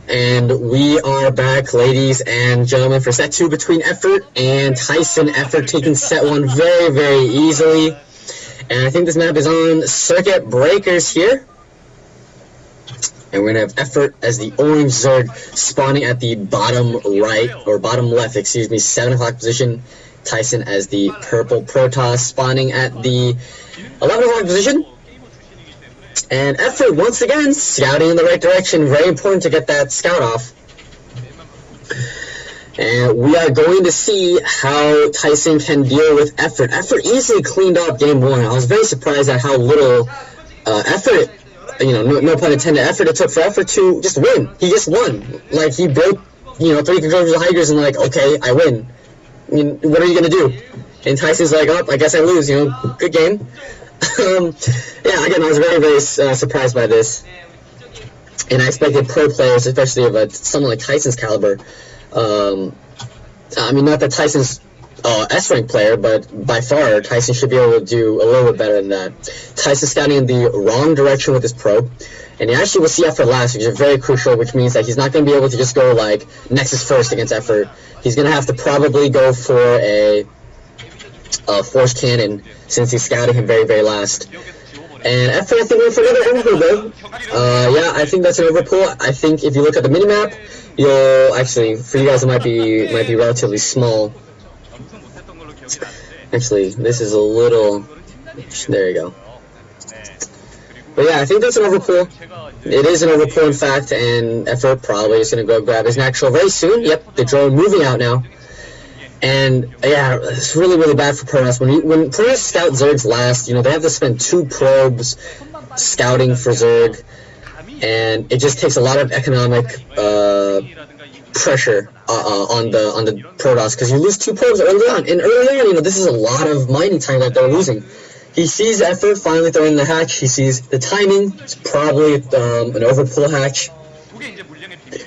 And we are back, ladies and gentlemen, for set 2 between Effort and Tyson. Effort taking set 1 very, very easily. And I think this map is on Circuit Breakers here. And we're going to have Effort as the orange Zerg spawning at the bottom right, or bottom left, excuse me, 7 o'clock position. Tyson as the purple Protoss spawning at the 11 o'clock position. And Effort, once again, scouting in the right direction. Very important to get that scout off. And we are going to see how Tyson can deal with Effort. Effort easily cleaned up game 1. I was very surprised at how little effort, no pun intended, effort it took for Effort to just win. He just won. Like, he broke, 3 controllers of Hydras and like, okay, I win. I mean, what are you going to do? And Tyson's like, oh, I guess I lose, good game. Yeah, again, I was very, very surprised by this. And I expected pro players, especially of someone like Tyson's caliber. I mean, not that Tyson's S-rank player, but by far, Tyson should be able to do a little bit better than that. Tyson's scouting in the wrong direction with his probe. And he actually will see Effort last, which is very crucial, which means that he's not going to be able to just go, like, Nexus first against Effort. He's going to have to probably go for a Force Cannon, since he's scouting him very, very last. And Effort, I think, went for another overpull, though. Yeah, I think that's an overpull. I think if you look at the minimap, you'll actually, for you guys, it might be relatively small. Actually, this is a little. There you go. But yeah, I think that's an overpull. It is an overpull, in fact, and Effort probably is going to go grab his natural very soon. Yep, the drone moving out now. And yeah, it's really, really bad for Protoss. When Protoss scout Zergs last, they have to spend 2 probes scouting for Zerg, and it just takes a lot of economic pressure on the Protoss, because you lose 2 probes early on. And early on, this is a lot of mining time that they're losing. He sees Effort finally throwing the hatch. He sees the timing. It's probably an overpull hatch,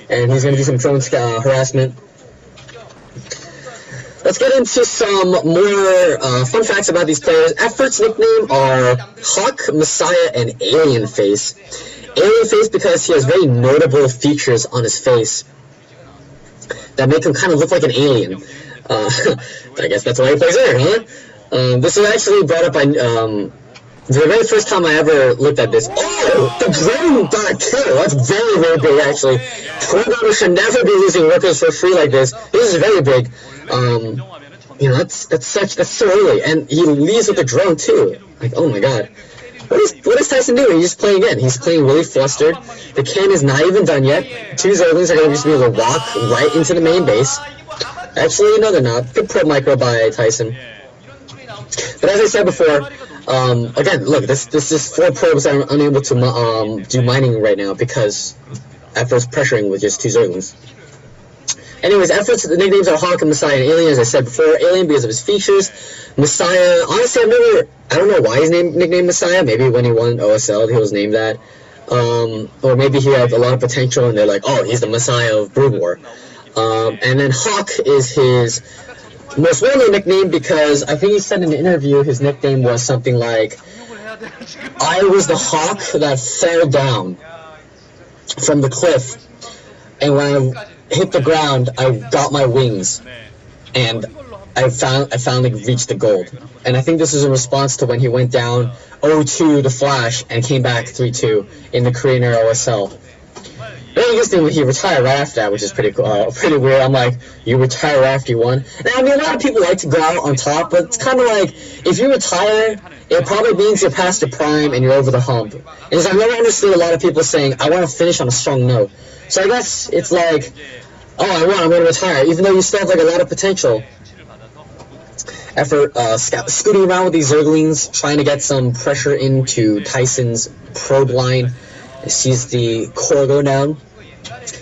and he's going to do some drone harassment. Let's get into some more fun facts about these players. Effort's nickname are Hawk, Messiah, and Alien Face. Alien Face because he has very notable features on his face that make him kind of look like an alien. I guess that's why he plays there, huh? This was actually brought up by, the very first time I ever looked at this. Oh, the drone got killed. That's very, very big, actually. Pro should never be losing workers for free like this. This is very big. That's so early. And he leaves with the drone, too. Like, oh my god. What is Tyson doing? He's just playing again. He's playing really flustered. The can is not even done yet. 2 Zerglings are going to just be able to walk right into the main base. Actually, no, they're not. Good probe micro by Tyson. But as I said before, again, look, this is 4 probes that are unable to do mining right now because Effort's pressuring with just 2 Zerglings. Anyways, Effort's nicknames are Hawk and Messiah and Alien, as I said before. Alien because of his features. Messiah, honestly, I don't know why he's nicknamed Messiah. Maybe when he won OSL, he was named that. Or maybe he had a lot of potential and they're like, oh, he's the Messiah of Brood War. And then Hawk is his most well-known nickname because I think he said in the interview his nickname was something like, I was the hawk that fell down from the cliff, and when I hit the ground, I got my wings, and I finally reached the gold. And I think this is in response to when he went down 0-2 to Flash and came back 3-2 in the Korean era OSL. Very interesting when he retired right after that, which is pretty cool, pretty weird. I'm like, you retire after you won? Now, I mean, a lot of people like to go out on top, but it's kind of like, if you retire, it probably means you're past your prime and you're over the hump. And I've never understood a lot of people saying, I want to finish on a strong note. So I guess it's like, oh, I'm going to retire, even though you still have like a lot of potential. Effort scooting around with these Zerglings, trying to get some pressure into Tyson's probe line. He sees the core go down.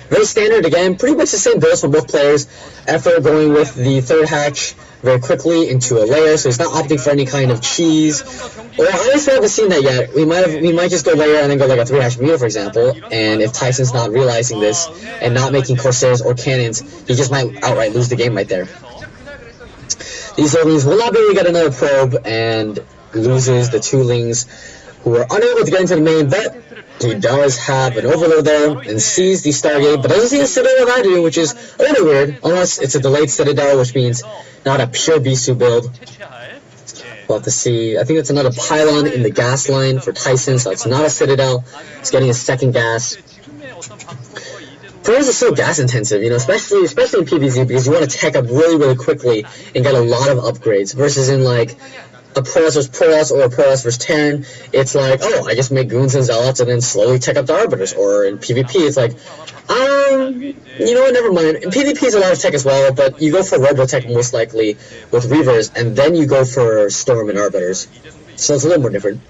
Very standard again, pretty much the same builds for both players. Effort going with the 3rd hatch very quickly into a layer, so he's not opting for any kind of cheese. Well, I honestly haven't seen that yet. We might just go layer and then go like a 3-hatch Mule, for example. And if Tyson's not realizing this and not making Corsairs or Cannons, he just might outright lose the game right there. These Zerglings will not be able to get another probe and loses the 2 Lings who are unable to get into the main, but He does have an overload there and sees the Stargate, but doesn't see a Citadel of Adu, which is a little weird, unless it's a delayed Citadel, which means not a pure Bisu build. We'll have to see. I think it's another pylon in the gas line for Tyson, so it's not a Citadel. It's getting a second gas. Pros is so gas intensive, you know, especially in PvZ, because you want to tech up really quickly and get a lot of upgrades, versus in like a Protoss versus Protoss or a Protoss versus Terran, it's like, oh, I just make goons and zealots and then slowly tech up the arbiters. Or in PvP, it's like, you know what, never mind. In PvP is a lot of tech as well, but you go for Robotech most likely with Reavers, and then you go for Storm and Arbiters. So it's a little more different.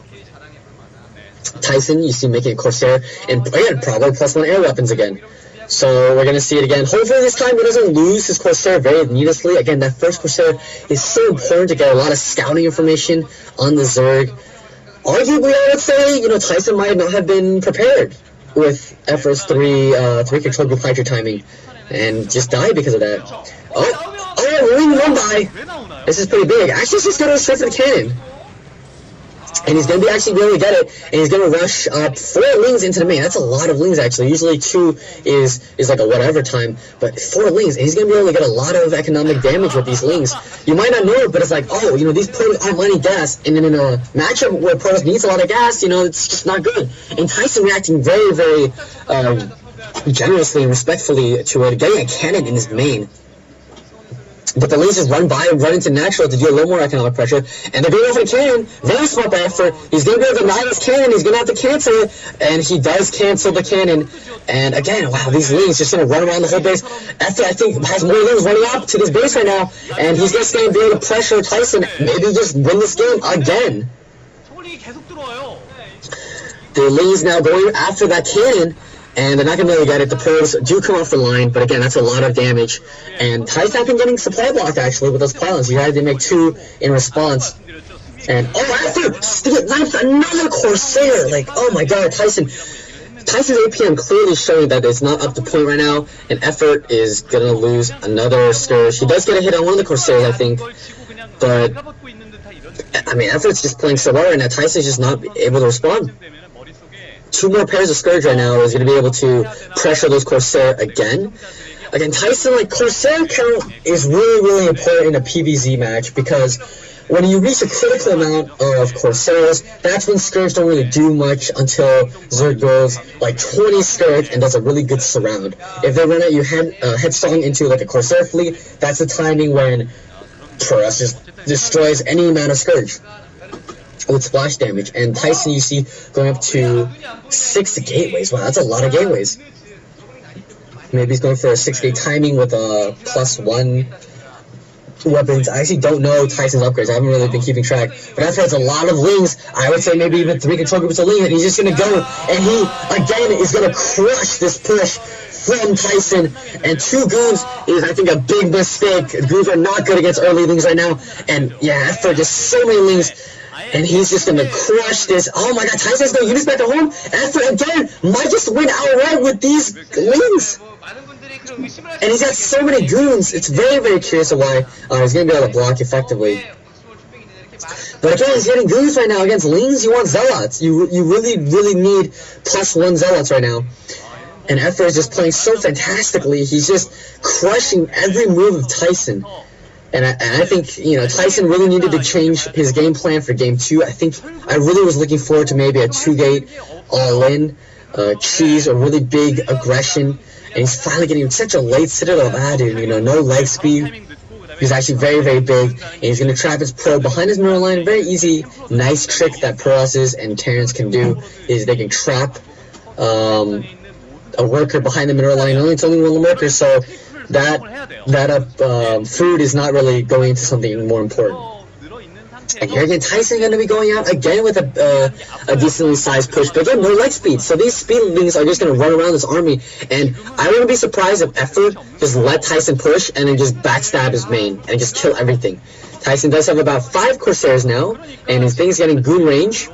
Tyson, you see making a Corsair, and again, probably +1 air weapons again. So we're going to see it again. Hopefully this time he doesn't lose his Corsair very needlessly. Again, that first Corsair is so important to get a lot of scouting information on the Zerg. Arguably, I would say, you know, Tyson might not have been prepared with Effort's 3 control group Hydra timing, and just died because of that. Oh, Ling 1 die. This is pretty big. Actually, he's just going to straight for the cannon. And he's going to be actually able to get it, and he's going to rush 4 lings into the main. That's a lot of lings, actually. Usually 2 is like a whatever time, but 4 lings, and he's going to be able to get a lot of economic damage with these lings. You might not know it, but it's like, oh, you know, these Protoss aren't mining gas, and then in a matchup where Protoss needs a lot of gas, you know, it's just not good. And Tyson reacting very generously and respectfully to it, getting a cannon in his main. But the lings just run into natural to do a little more economic pressure, and they're going over the cannon. Very smart by Effort. He's going to be able to deny this cannon. He's going to have to cancel it, and he does cancel the cannon. And again, wow, these lings just going to run around the whole base. Effort, I think, has more lings running up to this base right now, and he's just going to be able to pressure Tyson. Maybe just win this game again. The lings now going after that cannon, and they're not going to be able to get it. The pros do come off the line, but again, that's a lot of damage. And Tyson has been getting supply blocked, actually, with those pylons. He had to make 2 in response. And, oh, after snipes another Corsair! Like, oh my god, Tyson's APM clearly showing that it's not up to point right now, and Effort is going to lose another Scourge. He does get a hit on one of the Corsairs, I think, but, I mean, Effort's just playing so well right now. Tyson's just not able to respond. 2 more pairs of Scourge right now is going to be able to pressure those Corsair again. Again, Tyson, like, Corsair count is really important in a PvZ match, because when you reach a critical amount of Corsairs, that's when Scourge don't really do much until Zerg goes like 20 Scourge and does a really good surround. If they run at you headstrong into like a Corsair fleet, that's the timing when Protoss just destroys any amount of Scourge with splash damage. And Tyson, you see, going up to 6 gateways. Wow, that's a lot of gateways. Maybe he's going for a 6-gate timing with a +1 weapons. I actually don't know Tyson's upgrades. I haven't really been keeping track. But after it's a lot of lings, I would say maybe even 3 control groups of lings, and he's just going to go, and he, again, is going to crush this push from Tyson. And 2 goons is, I think, a big mistake. Goons are not good against early lings right now. And, yeah, after just so many lings, and he's just going to crush this. Oh my god, Tyson's no units back at home. After again, might just win outright with these lings. And he's got so many goons. It's very curious of why he's going to be able to block effectively. But again, he's getting goons right now against lings. You want zealots. You really need +1 zealots right now. And Effort is just playing so fantastically. He's just crushing every move of Tyson. And I think, you know, Tyson really needed to change his game plan for Game 2. I think I really was looking forward to maybe a 2-gate all-in, cheese, a really big aggression. And he's finally getting such a late Citadel of Adu, you know, no leg speed. He's actually very big, and he's going to trap his pro behind his mirror line. Very easy, nice trick that Protosses and Terrans can do is they can trap a worker behind the mirror line. It's only 1 worker, so that food is not really going into something more important. And here again, Tyson going to be going out again with a decently sized push, but again, no leg speed. So these speed lings are just going to run around this army, and I wouldn't be surprised if Effort just let Tyson push and then just backstab his main and just kill everything. Tyson does have about 5 Corsairs now, and his thing's getting goon range.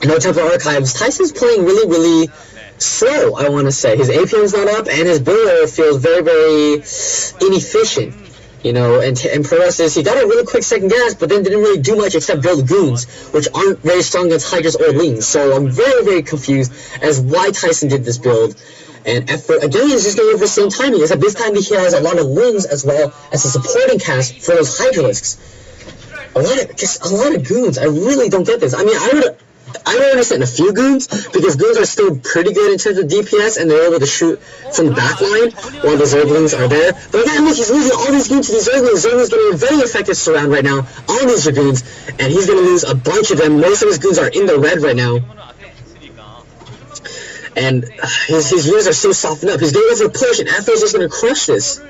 No Temple Archives. Tyson's playing really slow, I want to say. His APM's not up, and his builder feels very inefficient. You know, and Progress he got a really quick second gas, but then didn't really do much except build goons, which aren't very strong against Hydras or Lings. So I'm very, very confused as why Tyson did this build. And Effort, again, is just going over the same timing, except this time he has a lot of Lings as well as a supporting cast for those Hydralisks. Just a lot of goons. I really don't get this. I mean, I would understand a few goons, because goons are still pretty good in terms of DPS, and they're able to shoot from the back line while the Zerglings are there. But again, look, he's losing all these goons to these Zerglings. Zerglings getting a very effective surround right now on these Dragoons, and he's going to lose a bunch of them. Most of his goons are in the red right now. And his units are so softened up. He's going over a push, and Afro's just going to crush this.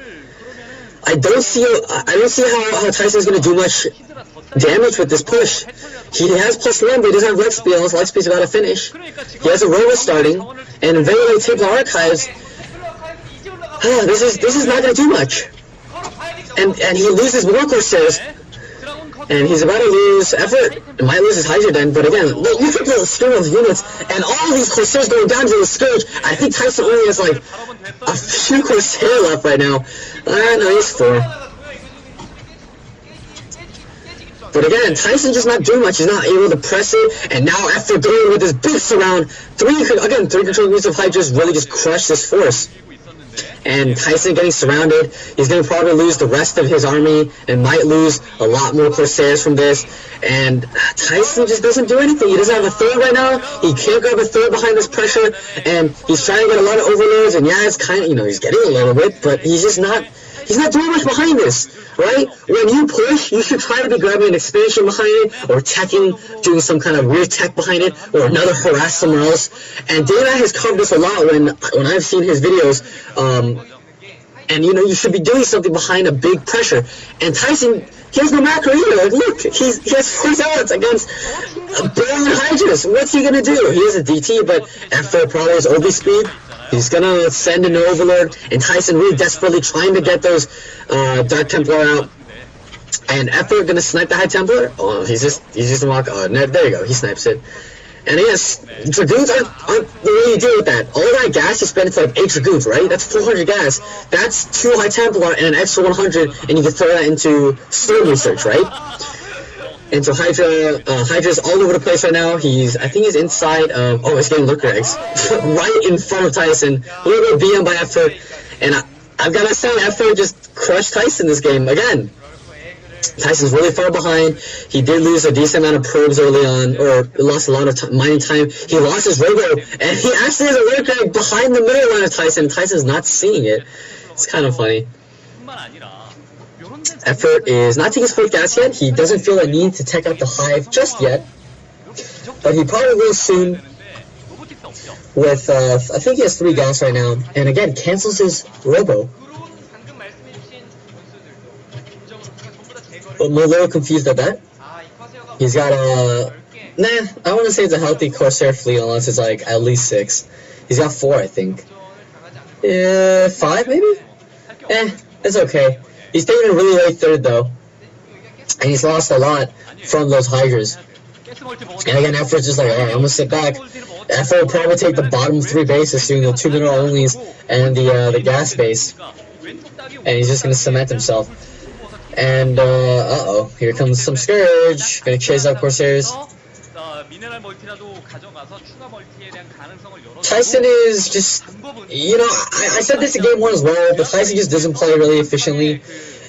I don't see how Tyson's going to do much damage with this push. He has +1, but he doesn't have Leg Speed, unless Leg Speed's about to finish. He has a Ro8 starting, and very late Templar Archives. This is not going to do much. And he loses more Corsairs, and he's about to lose Effort. He might lose his Hydra then, but again, look at the stream of units, and all these Corsairs going down to the Scourge. I think Tyson only has like a few Corsair left right now. No, he's 4. But again, Tyson just not doing much. He's not able to press it, and now after going with his big surround, 3 control units of Hydras really just crushed this force. And Tyson getting surrounded, he's going to probably lose the rest of his army, and might lose a lot more Corsairs from this. And Tyson just doesn't do anything. He doesn't have a third right now. He can't grab a third behind this pressure, and he's trying to get a lot of overloads, and yeah, it's kind of, he's getting a little bit, but he's just not... He's not doing much behind this, right? When you push, you should try to be grabbing an expansion behind it, or teching, doing some kind of weird tech behind it, or another harass somewhere else. And Dana has covered this a lot when I've seen his videos. And you should be doing something behind a big pressure. And Tyson, he has no macro either. Like, look, he has 4 talents against a billion Hydras. What's he gonna do? He is a DT, but after probably his OB speed, he's gonna send an Overlord, and Tyson really desperately trying to get those Dark Templar out. And Effort gonna snipe the High Templar. Oh, he's just a walk. Oh, there you go. He snipes it. And yes, Dragoons aren't the way you deal with that. All that gas you spend, it's like 8 Dragoons, right? That's 400 gas. That's 2 High Templar and an extra 100, and you can throw that into Storm Research, right? And so Hydra's all over the place right now. I think he's inside of, he's getting Lurker Eggs. Right in front of Tyson. A little bit BM by Effort. And I've got to say, Effort just crushed Tyson this game again. Tyson's really far behind. He did lose a decent amount of probes early on, or lost a lot of mining time. He lost his Robo, and he actually has a Lurker Egg behind the middle line of Tyson. Tyson's not seeing it. It's kind of funny. Effort is not taking his 4th gas yet. He doesn't feel a need to take out the Hive just yet, but he probably will soon. With I think he has 3 gas right now, and again cancels his Robo. I'm a little confused at that. He's got a I want to say it's a healthy Corsair fleet unless it's like at least 6. He's got 4, I think. 5 maybe. It's okay. He's taking a really late 3rd though, and he's lost a lot from those Hydras. And again, Effort's just like, alright, I'm gonna sit back. Effort will probably take the bottom 3 bases, doing the 2 mineral onlys and the gas base, and he's just gonna cement himself. And here comes some Scourge, gonna chase out Corsairs. Tyson is just, I said this in game 1 as well, but Tyson just doesn't play really efficiently.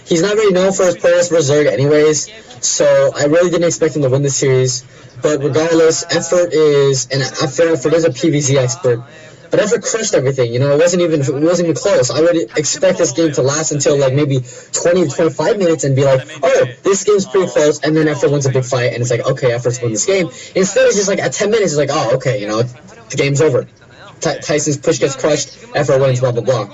He's not really known for his Polaris Berserk anyways, so I really didn't expect him to win this series. But regardless, Effort is a PvZ expert. But Effort crushed everything, it wasn't even close. I would expect this game to last until like maybe 20 to 25 minutes and be like, oh, this game's pretty close, and then Effort wins a big fight, and it's like, okay, Effort's won this game. Instead, it's just like at 10 minutes, it's like, oh, okay, the game's over. Tyson's push gets crushed, Effort wins, blah, blah, blah.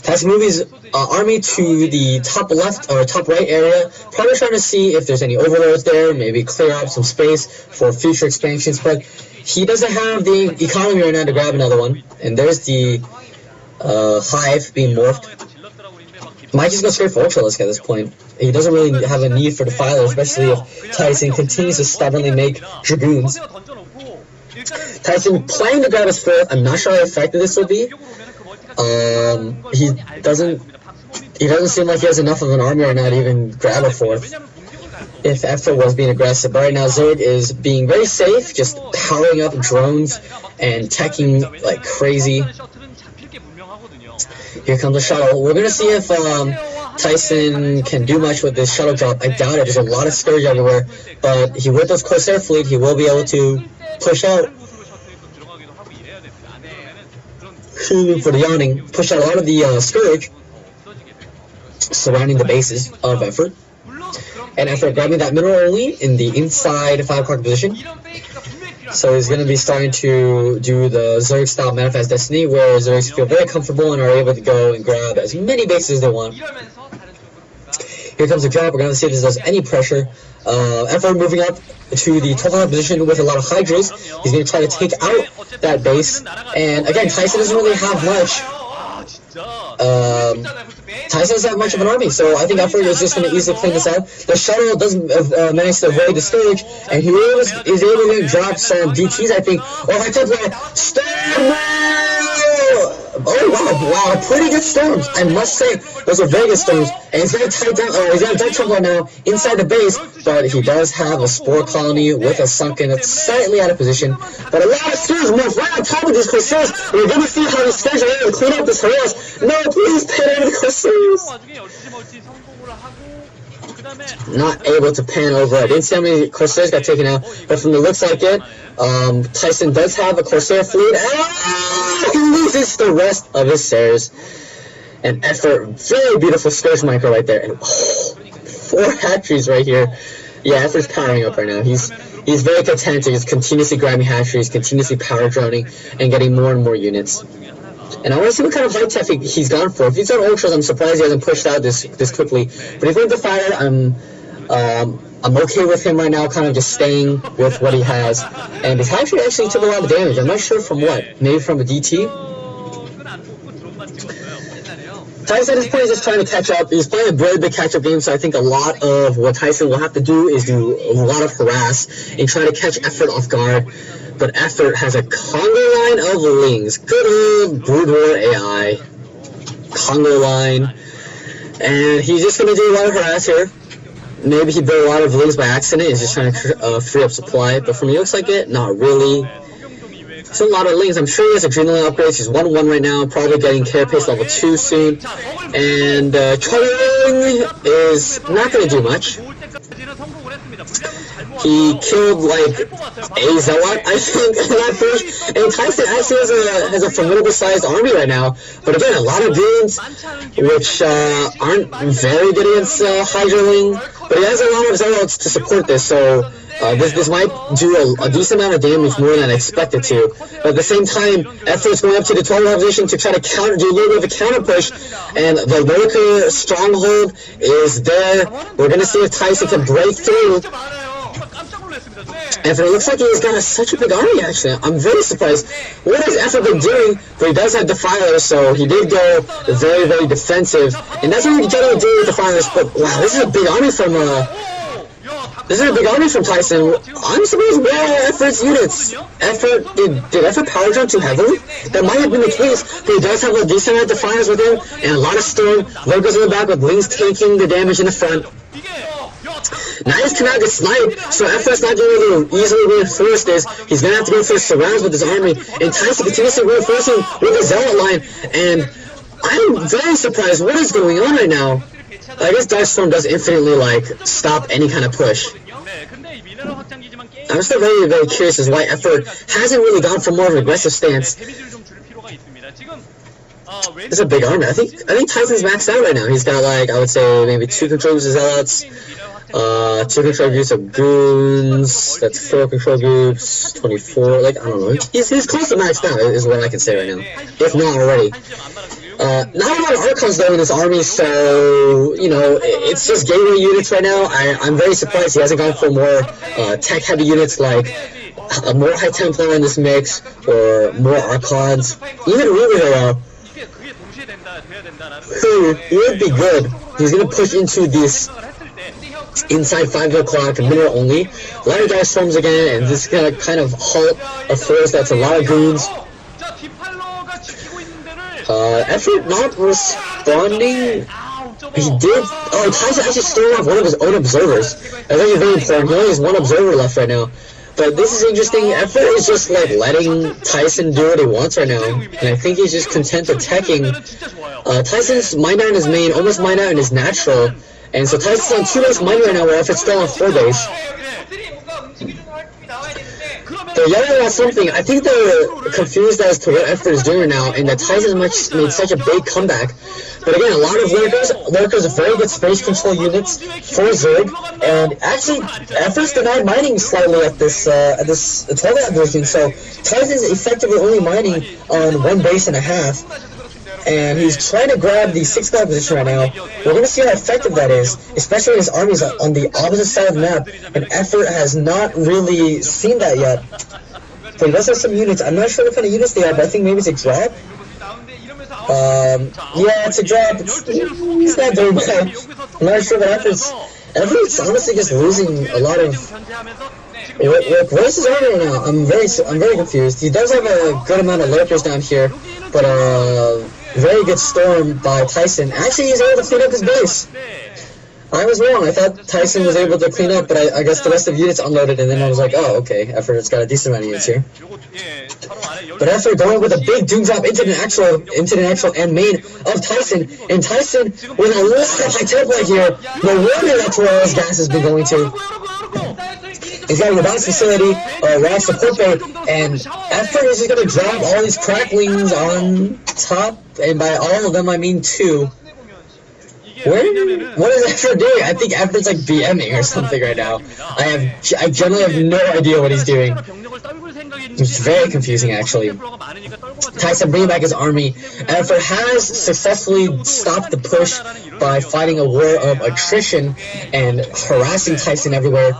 Tyson moves his army to the top left or top right area, probably trying to see if there's any overlords there, maybe clear up some space for future expansions, but he doesn't have the economy right now to grab another one. And there's the Hive being morphed. Might just go straight for Ultralisk at this point. He doesn't really have a need for Defiler, especially if Tyson continues to stubbornly make Dragoons. Tyson planning to grab his 4th. I'm not sure how effective this will be. He doesn't he doesn't seem like he has enough of an army right now to even grab a fourth. If Effort was being aggressive, but right now Zerg is being very safe, just powering up drones and teching like crazy. Here comes the shuttle. We're gonna see if Tyson can do much with this shuttle drop. I doubt it. There's a lot of Scourge everywhere, but with those Corsair fleet, he will be able to push out. For the yawning, push out a lot of the Scourge surrounding the bases of Effort. And Effort grabbing that mineral only in the inside 5 o'clock position. So he's going to be starting to do the Zerg style Manifest Destiny, where Zergs feel very comfortable and are able to go and grab as many bases as they want. Here comes the drop. We're going to see if this does any pressure. Effort moving up to the 12th position with a lot of Hydras. He's going to try to take out that base. And again, Tyson doesn't really have much. Tyson doesn't have much of an army, so I think Effort is just going to easily clean this out. The shuttle doesn't manage to avoid the stage, and he is able to drop some DTs, I think. Oh, I took that storm! Oh wow, pretty good storms, I must say. Those are very good storms, and he's got to tight down. He's got a Death Templar now inside the base, but he does have a Spore Colony with a Sunken that's slightly out of position. But a lot of Scourge moves right on top of these Corsairs. We're going to see how the Scourge are able to clean up this harass. No, please pan over the Corsairs. Not able to pan over. I didn't see how many Corsairs got taken out, but from the looks like it, Tyson does have a Corsair fleet. He loses the rest of his Sairs. And Effort, very beautiful Scourge Micro right there. And 4 hatcheries right here. Yeah, Effort's powering up right now. He's very content to just continuously grabbing hatcheries, continuously power droning, and getting more and more units. And I want to see what kind of high tech he's gone for. If he's on ultras, I'm surprised he hasn't pushed out this quickly. But if he went to fire, I'm okay with him right now, kind of just staying with what he has. And his hatchery actually took a lot of damage. I'm not sure from what. Maybe from a DT. Tyson at this point is just trying to catch up. He's playing a very big catch-up game, so I think a lot of what Tyson will have to do is do a lot of harass and try to catch Effort off guard. But Effort has a Congo line of Lings. Good old Brood War AI. Congo line. And he's just going to do a lot of harass here. Maybe he built a lot of Lings by accident. He's just trying to free up supply. But from the looks like it, not really. It's a lot of Lings. I'm sure he has adrenaline upgrades. He's 1-1 right now, probably getting Carapace level 2 soon. And Charlie is not going to do much. He killed like a Zealot, I think, in that push. And Tyson actually has a formidable sized army right now. But again, a lot of goons, which aren't very good against Hydraling. But he has a lot of Zealots to support this, so this might do a decent amount of damage more than I expected to. But at the same time, Effort's going up to the 12th position to try to do a little bit of a counter push. And the Lurker stronghold is there. We're going to see if Tyson can break through. And it looks like he's got such a big army, actually. I'm very surprised. What has Effort been doing? But he does have Defilers, so he did go very, very defensive. And that's what we generally do with Defilers. But wow, this is a big army from Tyson. I'm surprised where Effort's units. Did Effort power jump too heavily? That might have been the case, but he does have a decent amount of Defilers with him, and a lot of Storm. Lurkers in the back with Lings taking the damage in the front. Nice cannot get sniped, so Effort's not going to easily reinforce this. He's going to have to go for surrounds with his army, and Tyson continuously reinforcing with the Zealot line, and I'm very surprised what is going on right now. I guess Darkstorm does infinitely, like, stop any kind of push. I'm still very, very curious as why Effort hasn't really gone for more of an aggressive stance. This is a big army. I think Tyson's maxed out right now. He's got, like, I would say maybe 2 control groups of Zealots, 2 control groups of Goons, that's 4 control groups, 24, like, I don't know. He's close to maxed out, is what I can say right now, if not already. Not a lot of Archons though in his army, so, you know, it's just gateway units right now. I'm very surprised he hasn't gone for more tech-heavy units like more High Templar in this mix, or more Archons. Even Rubio, who would be good. He's going to push into this inside 5 o'clock, mineral only. A lot of Dark Storms again, and this is going to kind of halt a force that's a lot of goons. Effort not responding He did. Oh, Tyson actually stole off one of his own observers. That's actually very important. He only has one observer left right now. But this is interesting. Effort is just like letting Tyson do what he wants right now, and I think he's just content attacking. Tyson's mined out in his main, almost mined out in his natural, and so Tyson's on 2 base mining right now, where Effort's still on 4 base. The yellow got something. I think they're confused as to what Effort is doing right now, and that Tyson made such a big comeback. But again, a lot of lurkers, very good space control units for Zerg, and actually, Effort's denied mining slightly at this 12-out position, so Tyson's effectively only mining on 1 base and a half. And he's trying to grab the 6-guy position right now. We're going to see how effective that is, especially when his army is on the opposite side of the map, and Effort has not really seen that yet. But he does have some units. I'm not sure what kind of units they are, but I think maybe it's a drop. Yeah, it's a drop. He's not doing bad. I'm not sure what Effort's honestly just losing a lot of... Where's his army right now? I'm very confused. He does have a good amount of lurkers down here, but very good storm by Tyson. Actually, he's able to clean up his base. I was wrong. I thought Tyson was able to clean up, but I guess the rest of the units unloaded, and then I was like, oh, okay. Effort's got a decent amount of units here. But Effort going with a big doom drop into the actual and main of Tyson, and Tyson with a lot of high tempo here. No wonder that's where all his gas has been going to. He's got a bounce facility, Ro8 support bay, and Effort is just going to drop all these cracklings on top, and by all of them I mean 2. What is Effort doing? I think Effort's like BMing or something right now. I generally have no idea what he's doing. It's very confusing, actually. Tyson bringing back his army. Effort has successfully stopped the push by fighting a war of attrition and harassing Tyson everywhere.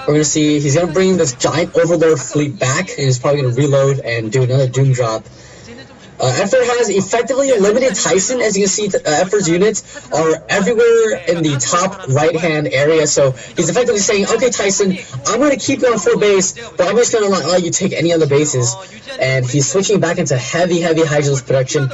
We're going to see he's going to bring this giant Overlord fleet back, and he's probably going to reload and do another Doom drop. Effort has effectively eliminated Tyson. As you can see, Effort's units are everywhere in the top right-hand area, so he's effectively saying, okay, Tyson, I'm going to keep you on 4 base, but I'm just going to let you take any other bases. And he's switching back into heavy Hydralis production.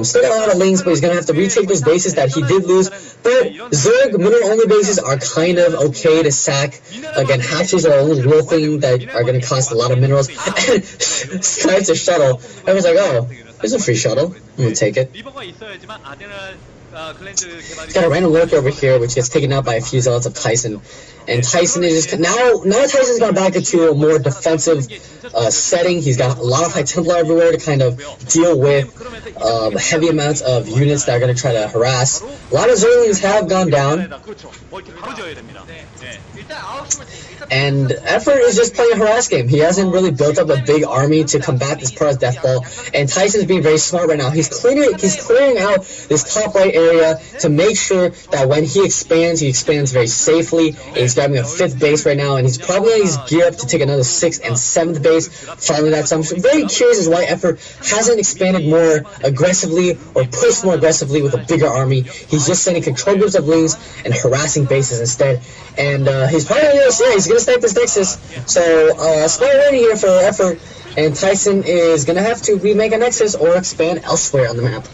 Still got a lot of links, but he's going to have to retake those bases that he did lose. But Zerg mineral-only bases are kind of okay to sack. Again, hatches are the only real thing that are going to cost a lot of minerals. Sky's a shuttle. I was like, oh, there's a free shuttle. I'm going to take it. He's got a random lurker over here, which gets taken out by a few zealots of Tyson. And Tyson is just... Now Tyson's gone back into a more defensive setting. He's got a lot of High Templar everywhere to kind of deal with heavy amounts of units that are going to try to harass. A lot of Zerglings have gone down. And Effort is just playing a harass game. He hasn't really built up a big army to combat this Protoss Death Ball. And Tyson's being very smart right now. He's clearing out this top right area to make sure that when he expands very safely. And he's grabbing a 5th base right now, and he's probably going to gear up to take another 6th and 7th base following that. So I'm very curious as why Effort hasn't expanded more aggressively or pushed more aggressively with a bigger army. He's just sending control groups of lings and harassing bases instead. And he's probably going to snipe this Nexus. So smart ready here for Effort, and Tyson is going to have to remake a Nexus or expand elsewhere on the map.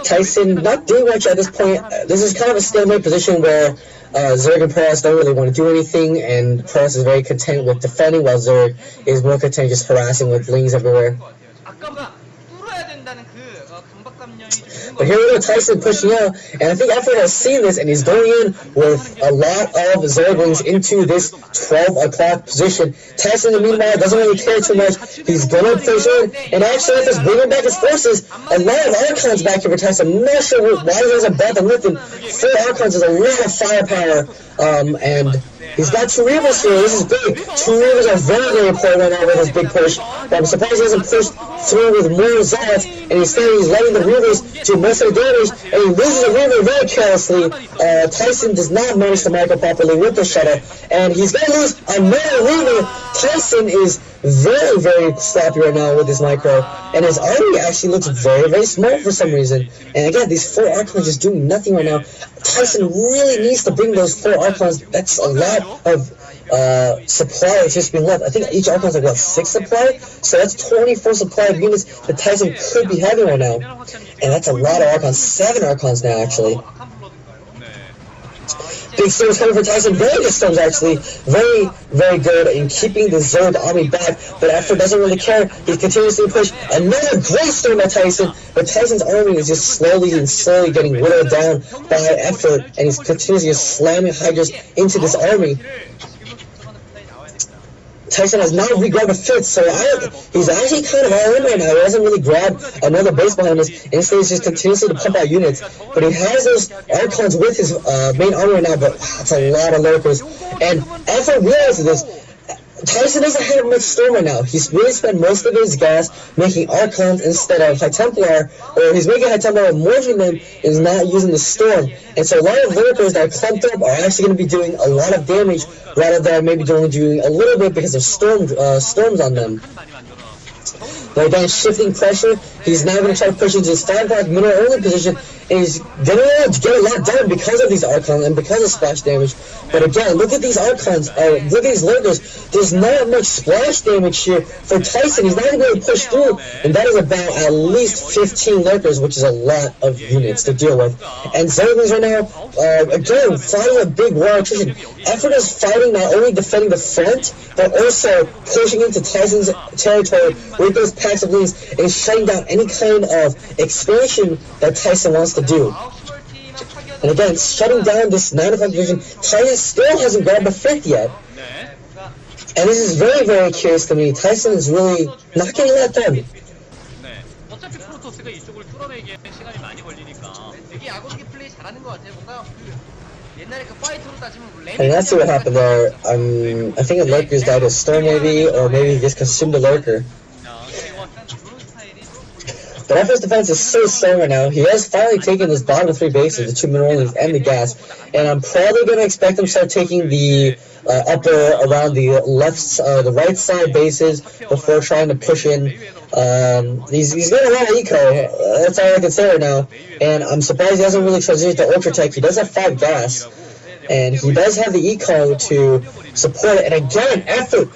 Tyson not doing much at this point. This is kind of a stalemate position where Zerg and Protoss don't really want to do anything, and Protoss is very content with defending, while Zerg is more content just harassing with lings everywhere. But here we go, Tyson pushing out, and I think Effort has seen this, and he's going in with a lot of Zerglings into this 12 o'clock position. Tyson, in the meanwhile, doesn't really care too much. He's going to push in, and actually, Effort's bringing back his forces. A lot of Archons back here for Tyson. I'm not sure why he hasn't brought them with him. 4 Archons is a lot of firepower, and he's got 2 Reavers here. This is big. 2 Reavers are very important right now with his big push. But I'm surprised he hasn't pushed through with more Zealots, and instead he's letting the Reavers do most of the damage, and he loses a Reaver very carelessly. Tyson does not manage to micro properly with the shuttle, and he's going to lose another Reaver. Tyson is very, very sloppy right now with his micro, and his army actually looks very, very small for some reason. And again, these 4 Archons just doing nothing right now. Tyson really needs to bring those 4 Archons. That's a lot of supply that's just being left. I think each Archon's like, what, 6 supply? So that's 24 supply of units that Tyson could be having right now. And that's a lot of Archons. 7 Archons now, actually. Big storms coming for Tyson. Very good storms, actually. Very, very good in keeping the Zerg army back. But Effort doesn't really care. He's continuously pushed. Another great storm by Tyson. But Tyson's army is just slowly and slowly getting whittled down by Effort. And he's continuously just slamming Hydras into this army. Tyson has not re-grabbed a 5th, so he's actually kind of all in right now. He hasn't really grabbed another base behind us. Instead, he's just continuously to pump out units. But he has those Archons with his main army right now, but that's a lot of lurkers. And as I realized this, Tyson doesn't have much storm right now. He's really spent most of his gas making Archons instead of High Templar, or he's making High Templar and morphing them is not using the storm. And so a lot of lurkers that are clumped up are actually going to be doing a lot of damage rather than maybe only doing a little bit because of storms on them. But again, shifting pressure, he's now going to try to push into his 5-block middle early position, and he's going to get a lot done because of these Archons and because of splash damage. But again, look at these Archons, look at these lurkers. There's not much splash damage here for Tyson. He's not going to be able to push through, and that is about at least 15 lurkers, which is a lot of units to deal with. And Zerglings right now, again, fighting a big war attrition. Effort is fighting not only defending the front, but also pushing into Tyson's territory with those packs of leads and shutting down any kind of expansion that Tyson wants to do. And again, shutting down this 9-5 division, Tyson still hasn't grabbed a 5th yet. And this is very, very curious to me. Tyson is really not getting that done. And let's see what happened there. I think a lurker's died of storm maybe, or maybe he just consumed a lurker. But Effort's defense is so strong right now. He has finally taken his bottom 3 bases, the 2 mineral leads and the gas. And I'm probably going to expect him to start taking the upper around the the right side bases before trying to push in. He's got a lot of eco. That's all I can say right now. And I'm surprised he hasn't really transitioned to Ultra Tech. He does have 5 gas. And he does have the eco to support it. And again, Effort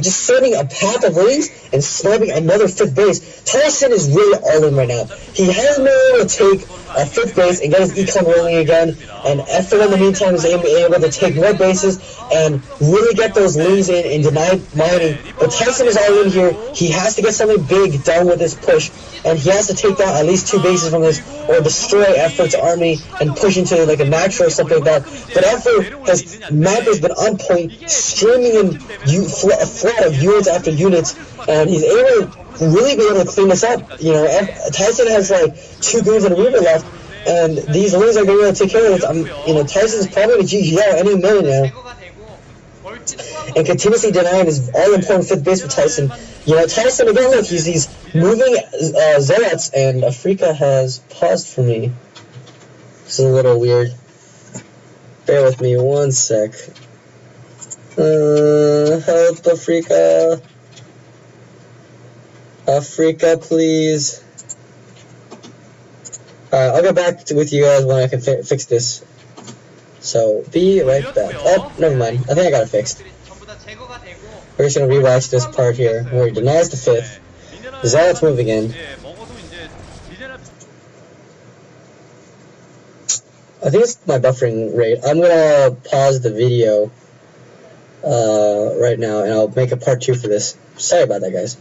just sending a path of lanes and slamming another 5th base. Tyson is really all in right now. He has been able to take a 5th base and get his econ rolling again, and Effort in the meantime is able to take more bases and really get those lanes in and deny mining. But Tyson is all in here. He has to get something big done with this push, and he has to take down at least 2 bases from this or destroy Effort's army and push into like a natural or something like that. But Effort map has been on point, streaming in a flood of units after units, and he's able to really be able to clean this up. You know, Tyson has like 2 goons and a Reaper left, and these lanes are going to be able to take care of this. You know, Tyson's probably going to GG out any minute now. And continuously denying his all-important 5th base for Tyson. You know, Tyson, again, look, he's moving Zealots, and Afrika has paused for me. This is a little weird. Bear with me 1 sec. Help, Afrika. Afrika, please. Alright, I'll get back with you guys when I can fix this. So, be right back. Oh, never mind. I think I got it fixed. We're just gonna rewatch this part here where he denies the 5th. Zealot's moving in. I think it's my buffering rate. I'm gonna pause the video right now, and I'll make a part 2 for this. Sorry about that, guys.